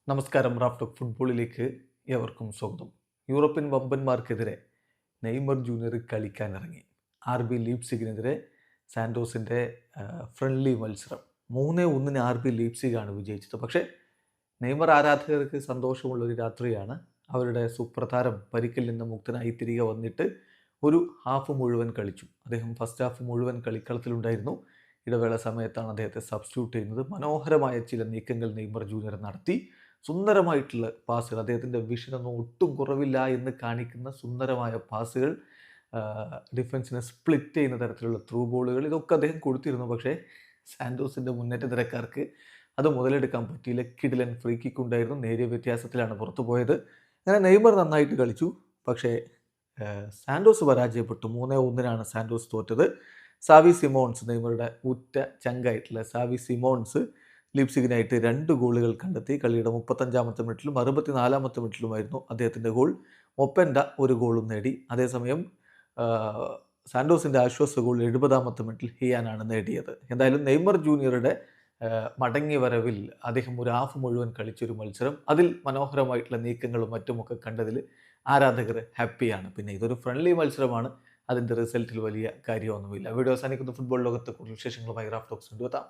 നമസ്കാരം. റാഫ്റ്റോക്ക് ഫുട്ബോളിലേക്ക് ഏവർക്കും സ്വാഗതം. യൂറോപ്യൻ വമ്പന്മാർക്കെതിരെ നെയ്മർ ജൂനിയർ കളിക്കാനിറങ്ങി. RB ലീപ്സിഗിനെതിരെ സാന്റോസിൻ്റെ ഫ്രണ്ട്ലി മത്സരം 3-1 RB ലീപ്സിഗാണ് വിജയിച്ചത്. പക്ഷേ നെയ്മർ ആരാധകർക്ക് സന്തോഷമുള്ളൊരു രാത്രിയാണ്. അവരുടെ സുപ്രധാനം പരിക്കിൽ നിന്ന് മുക്തനായി തിരികെ വന്നിട്ട് ഒരു ഹാഫ് മുഴുവൻ കളിച്ചു. അദ്ദേഹം ഫസ്റ്റ് ഹാഫ് മുഴുവൻ കളിക്കളത്തിലുണ്ടായിരുന്നു. ഇടവേള സമയത്താണ് അദ്ദേഹത്തെ സബ്സ്റ്റിറ്റ്യൂട്ട് ചെയ്യുന്നത്. മനോഹരമായ ചില നീക്കങ്ങൾ നെയ്മർ ജൂനിയർ നടത്തി. സുന്ദരമായിട്ടുള്ള പാസുകൾ, അദ്ദേഹത്തിൻ്റെ വിഷനൊന്നും ഒട്ടും കുറവില്ല എന്ന് കാണിക്കുന്ന സുന്ദരമായ പാസുകൾ, ഡിഫൻസിനെ സ്പ്ലിറ്റ് ചെയ്യുന്ന തരത്തിലുള്ള ത്രൂ ബോളുകൾ, ഇതൊക്കെ അദ്ദേഹം കൊടുത്തിരുന്നു. പക്ഷേ സാന്റോസിൻ്റെ മുന്നേറ്റ നിരക്കാർക്ക് അത് മുതലെടുക്കാൻ പറ്റിയില്ല. കിടിലൻ ഫ്രീ കിക്ക് ഉണ്ടായിരുന്നു. നേരിയ വ്യത്യാസത്തിലാണ് പുറത്തു പോയത്. അങ്ങനെ നെയ്മർ നന്നായിട്ട് കളിച്ചു. പക്ഷേ സാന്റോസ് പരാജയപ്പെട്ടു. 3-1 സാന്റോസ് തോറ്റത്. സാവി സിമോൺസ്, നെയ്മറുടെ ഉറ്റ ചങ്കായിട്ടുള്ള സാവി സിമോൺസ് ലീപ്സിഗിനായിട്ട് 2 ഗോളുകൾ കണ്ടെത്തി. കളിയുടെ 35-ാമത്തെ മിനിറ്റിലും 64-ാമത്തെ മിനിറ്റിലുമായിരുന്നു അദ്ദേഹത്തിൻ്റെ ഗോൾ. മൊപ്പൻഡ ഒരു ഗോളും നേടി. അതേസമയം സാന്റോസിൻ്റെ ആശ്വാസ ഗോൾ 70-ാമത്തെ മിനിറ്റിൽ ഹിയാനാണ് നേടിയത്. എന്തായാലും നെയ്മർ ജൂനിയറുടെ മടങ്ങി വരവിൽ അദ്ദേഹം ഒരു ഹാഫ് മുഴുവൻ കളിച്ചൊരു മത്സരം, അതിൽ മനോഹരമായിട്ടുള്ള നീക്കങ്ങളും മറ്റുമൊക്കെ കണ്ടതിൽ ആരാധകർ ഹാപ്പിയാണ്. പിന്നെ ഇതൊരു ഫ്രണ്ട്ലി മത്സരമാണ്. അതിൻ്റെ റിസൾട്ടിൽ വലിയ കാര്യമൊന്നുമില്ല. വീഡിയോ അവസാനിക്കുന്ന ഫുട്ബോൾ ലോകത്തെ കൂടുതൽ വിശേഷങ്ങളുമായി റാഫ്റ്റോക്സ് കൊണ്ടുവെത്താം.